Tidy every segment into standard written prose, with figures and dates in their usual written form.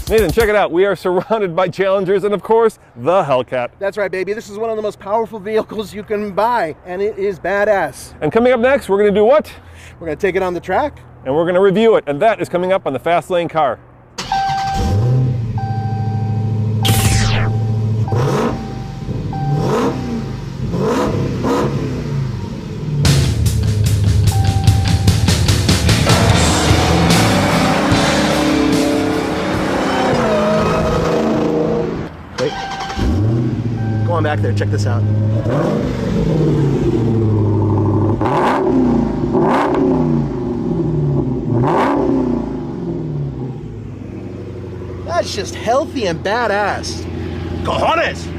Nathan, check it out. We are surrounded by Challengers and, of course, the Hellcat. That's right, baby. This is one of the most powerful vehicles you can buy, and it is badass. And coming up next, we're going to do what? We're going to take it on the track. And we're going to review it, and that is coming up on the Fast Lane Car. Go on back there, check this out. That's just healthy and badass. Cojones!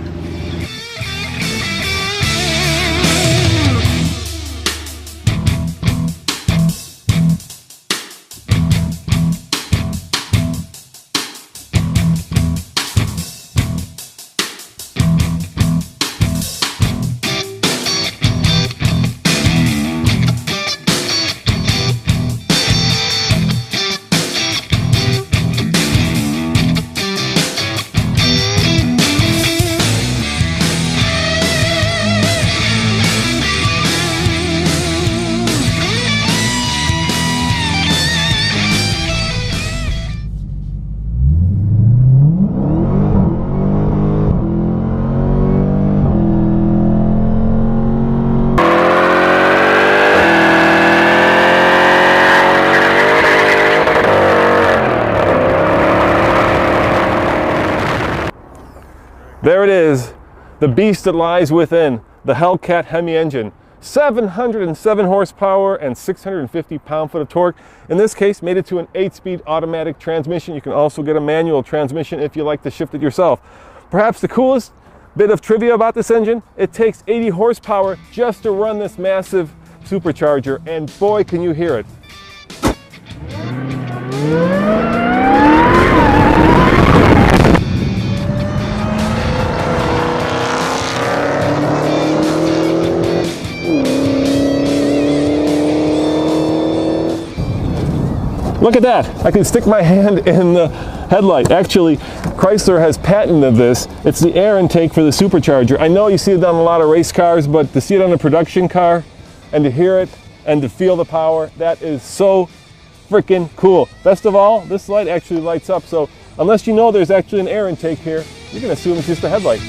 There it is, the beast that lies within, the Hellcat Hemi engine. 707 horsepower and 650 pound-foot of torque. In this case, made it to an 8-speed automatic transmission. You can also get a manual transmission if you like to shift it yourself. Perhaps the coolest bit of trivia about this engine, it takes 80 horsepower just to run this massive supercharger, and boy, can you hear it. Look at that, I can stick my hand in the headlight. Actually, Chrysler has patented this. It's the air intake for the supercharger. I know you see it on a lot of race cars, but to see it on a production car and to hear it and to feel the power, that is so freaking cool. Best of all, this light actually lights up, so unless you know there's actually an air intake here, you're gonna assume it's just a headlight.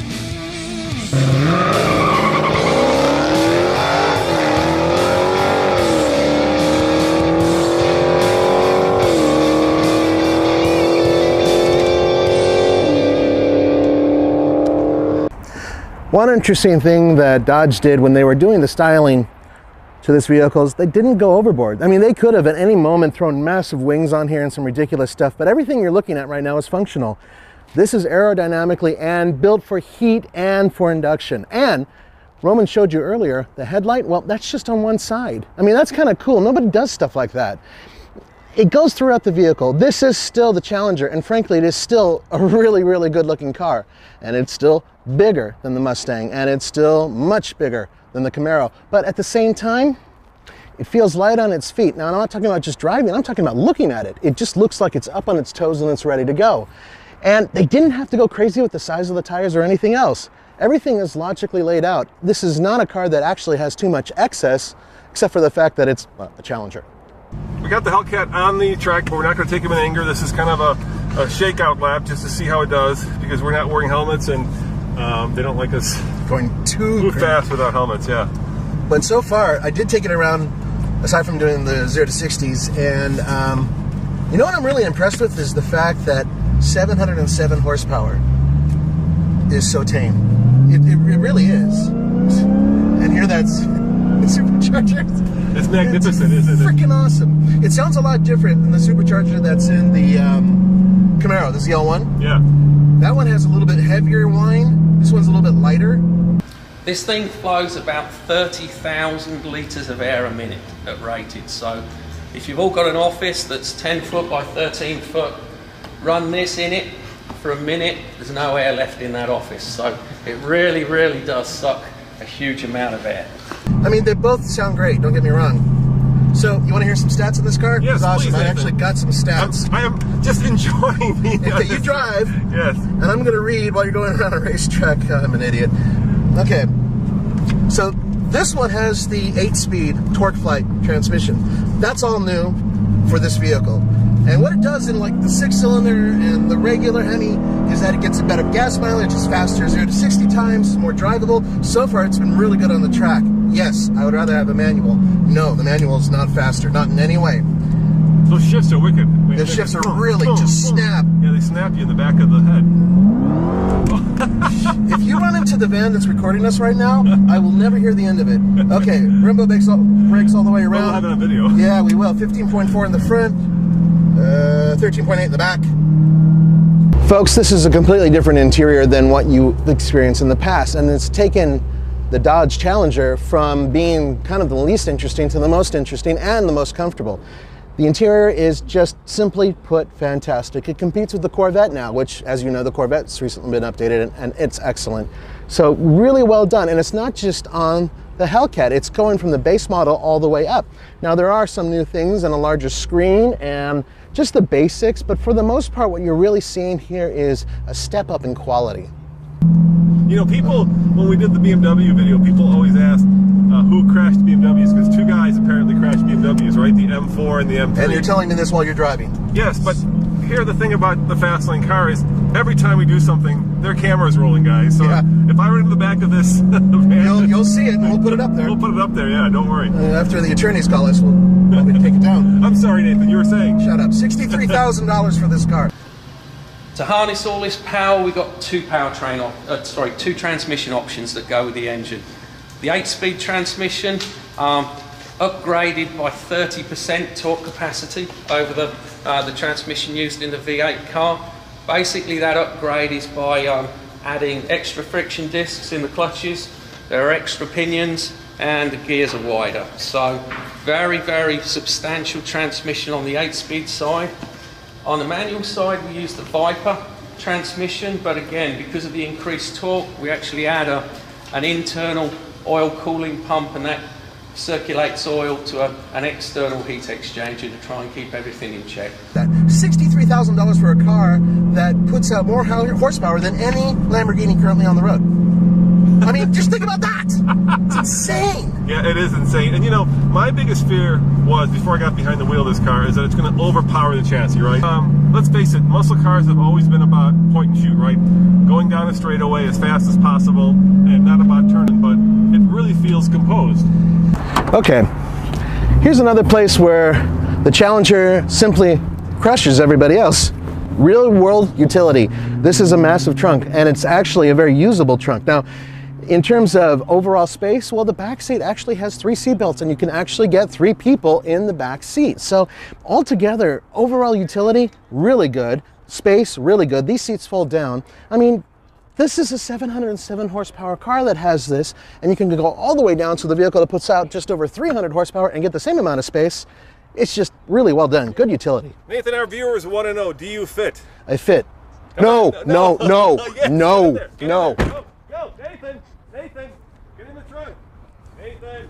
One interesting thing that Dodge did when they were doing the styling to this vehicle is they didn't go overboard. I mean, they could have at any moment thrown massive wings on here and some ridiculous stuff, but everything you're looking at right now is functional. This is aerodynamically and built for heat and for induction. And Roman showed you earlier, the headlight, well, that's just on one side. I mean, that's kind of cool. Nobody does stuff like that. It goes throughout the vehicle. This is still the Challenger, and frankly, it is still a really, really good looking car. And it's still bigger than the Mustang, and it's still much bigger than the Camaro. But at the same time, it feels light on its feet. Now, I'm not talking about just driving, I'm talking about looking at it. It just looks like it's up on its toes and it's ready to go. And they didn't have to go crazy with the size of the tires or anything else. Everything is logically laid out. This is not a car that actually has too much excess, except for the fact that it's a Challenger. We got the Hellcat on the track, but we're not going to take him in anger. This is kind of a shakeout lap just to see how it does, because we're not wearing helmets and they don't like us Going too fast without helmets, yeah. But so far, I did take it around, aside from doing the 0 to 60s, and you know what I'm really impressed with is the fact that 707 horsepower is so tame. It really is. And here that's supercharger. It's magnificent, isn't it? Freaking awesome. It sounds a lot different than the supercharger that's in the Camaro, the ZL1. Yeah. That one has a little bit heavier whine. This one's a little bit lighter. This thing flows about 30,000 litres of air a minute at rated. So if you've all got an office that's 10 foot by 13 foot, run this in it for a minute, there's no air left in that office. So it really, really does suck a huge amount of air. I mean, they both sound great, don't get me wrong. So, you want to hear some stats on this car? Yes, awesome. please, I Nathan. actually got some stats. I am just enjoying the You drive. Yes. And I'm going to read while you're going around a racetrack. I'm an idiot. Okay. So, this one has the 8-speed torque flight transmission. That's all new for this vehicle. And what it does in like the 6-cylinder and the regular Hemi is that it gets a better gas mileage, it's faster, 0 to 60 times, it's more drivable. So far, it's been really good on the track. Yes, I would rather have a manual. No, the manual is not faster, not in any way. Those shifts are wicked. The shifts are really just snap. Yeah, they snap you in the back of the head. If you run into the van that's recording us right now, I will never hear the end of it. Okay, Rimbo brakes all the way around. We'll have it on video. Yeah, we will. 15.4 in the front, 13.8 in the back. Folks, this is a completely different interior than what you experienced in the past, and it's taken the Dodge Challenger from being kind of the least interesting to the most interesting and the most comfortable. The interior is just simply put fantastic. It competes with the Corvette now, which, as you know, the Corvette's recently been updated and it's excellent. So really well done. And it's not just on the Hellcat, it's going from the base model all the way up. Now there are some new things and a larger screen and just the basics, but for the most part, what you're really seeing here is a step up in quality. You know, people, when we did the BMW video, people always asked who crashed BMWs, because two guys apparently crashed BMWs, right? The M4 and the M3. And you're telling me this while you're driving. Yes, but here the thing about the fast lane car is every time we do something, their camera's rolling, guys. So yeah. If I were in the back of this van, you'll see it, and we'll put it up there. We'll put it up there, yeah, don't worry. After the attorneys call us, we'll probably take it down. I'm sorry, Nathan, you were saying. Shut up. $63,000 for this car. To harness all this power, we got two transmission options that go with the engine. The 8-speed transmission, upgraded by 30% torque capacity over the transmission used in the V8 car. Basically, that upgrade is by adding extra friction discs in the clutches. There are extra pinions, and the gears are wider. So, very, very substantial transmission on the 8-speed side. On the manual side, we use the Viper transmission, but again, because of the increased torque, we actually add an internal oil cooling pump, and that circulates oil to an external heat exchanger to try and keep everything in check. $63,000 for a car that puts out more horsepower than any Lamborghini currently on the road. I mean, just think about that. It's insane. Yeah, it is insane. And you know, my biggest fear was, before I got behind the wheel of this car, is that it's going to overpower the chassis, right? Let's face it, muscle cars have always been about point and shoot, right? Going down a straightaway as fast as possible and not about turning, but it really feels composed. Okay, here's another place where the Challenger simply crushes everybody else. Real world utility. This is a massive trunk, and it's actually a very usable trunk. Now, in terms of overall space, well, the back seat actually has 3 seat belts, and you can actually get 3 people in the back seat. So altogether, overall utility, really good. Space, really good. These seats fold down. I mean, this is a 707 horsepower car that has this, and you can go all the way down to the vehicle that puts out just over 300 horsepower and get the same amount of space. It's just really well done. Good utility. Nathan, our viewers want to know, do you fit? I fit. No. Yes, No, Go, Nathan, get in the trunk. Nathan.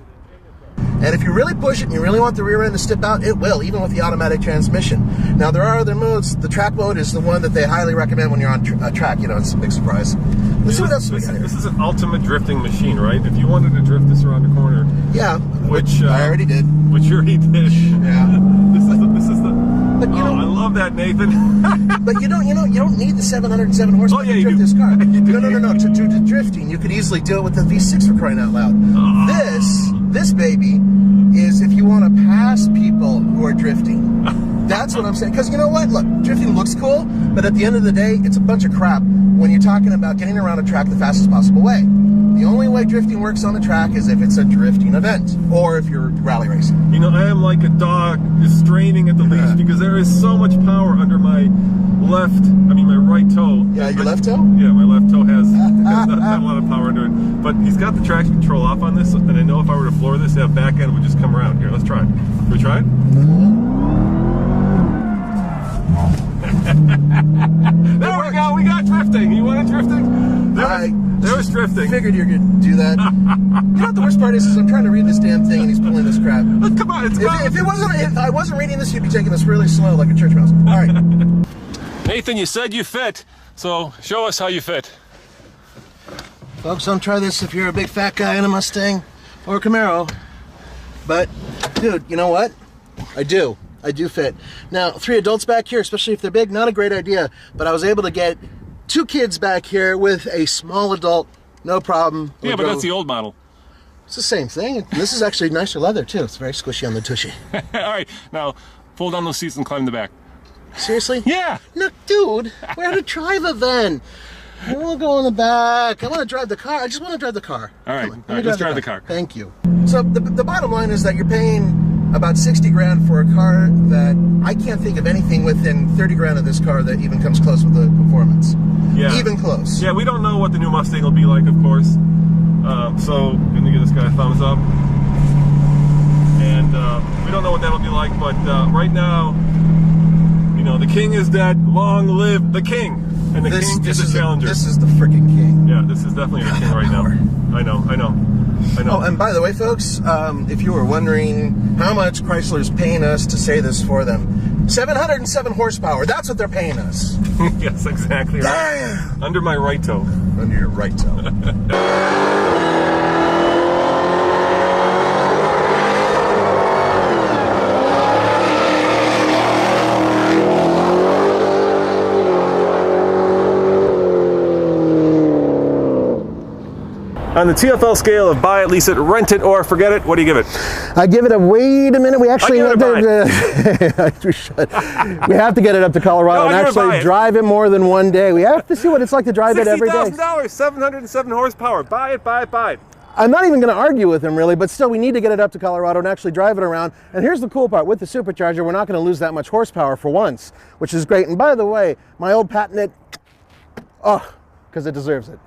And if you really push it and you really want the rear end to step out, it will, even with the automatic transmission. Now, there are other modes. The track mode is the one that they highly recommend when you're on track. You know, it's a big surprise. Let's see what else we got here. This is an ultimate drifting machine, right? If you wanted to drift this around the corner. Yeah, which I already did. Which you already did. Yeah. This is the. But you know, I love that, Nathan. But you don't need the 707 horsepower to drift this car. No. To do the drifting, you could easily do it with the V6 for crying out loud. This baby is if you want to pass people who are drifting. That's what I'm saying. Because you know what? Look, drifting looks cool, but at the end of the day, it's a bunch of crap when you're talking about getting around a track the fastest possible way. The only way drifting works on a track is if it's a drifting event, or if you're rally racing. You know, I am like a dog just straining at the leash because there is so much power under my my right toe. Yeah, your left toe? Yeah, my left toe has not a lot of power under it. But he's got the traction control off on this, and I know if I were to floor this, that back end would just come around. Here, let's try it. Can we try it? There we go, we got drifting. You want it drifting? There was drifting. Figured you were going to do that. You know what the worst part is I'm trying to read this damn thing and he's pulling this crap. Come on, it's If I wasn't reading this, you'd be taking this really slow like a church mouse. All right. Nathan, you said you fit, so show us how you fit. Folks, don't try this if you're a big fat guy in a Mustang or a Camaro. But, dude, you know what? I do fit. Now, 3 adults back here, especially if they're big, not a great idea. But I was able to get 2 kids back here with a small adult, no problem. Yeah, but that's the old model. It's the same thing. And this is actually nicer leather, too. It's very squishy on the tushy. All right, now pull down those seats and climb the back. Seriously? Yeah. No, dude, we're at a drive-a-van. I don't want to go in the back. I want to drive the car. I just want to drive the car. All right, let's drive the car. Thank you. So the bottom line is that you're paying about 60 grand for a car that I can't think of anything within 30 grand of this car that even comes close with the performance. Yeah. Even close. Yeah, we don't know what the new Mustang will be like, of course. So I'm gonna give this guy a thumbs up. And we don't know what that'll be like, but right now, you know, the king is dead. Long live the king. And the king is the challenger. This is the freaking king. Yeah, this is definitely the king right now. I know. Oh, and by the way, folks, if you were wondering how much Chrysler's paying us to say this for them, 707 horsepower. That's what they're paying us. Yes, exactly right. Damn. Under my right toe. Under your right toe. On the TFL scale of buy it, lease it, rent it, or forget it, what do you give it? I give it a wait a minute. We actually we should. We have to get it up to Colorado and actually drive it more than one day. We have to see what it's like to drive it every day. $60,000, 707 horsepower. Buy it. I'm not even going to argue with him really, but still we need to get it up to Colorado and actually drive it around. And here's the cool part, with the supercharger, we're not going to lose that much horsepower for once, which is great. And by the way, my old patented, because it deserves it.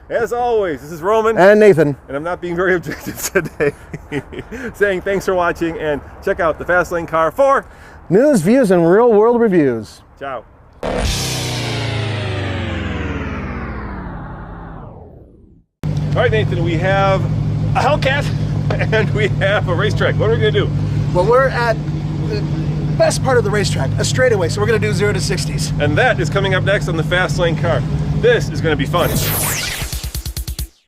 As always, this is Roman. And Nathan. And I'm not being very objective today. Saying thanks for watching and check out the Fast Lane Car for news, views, and real world reviews. Ciao. All right, Nathan, we have a Hellcat and we have a racetrack. What are we going to do? Well, we're at the best part of the racetrack, a straightaway. So we're going to do 0 to 60s. And that is coming up next on the Fast Lane Car. This is going to be fun.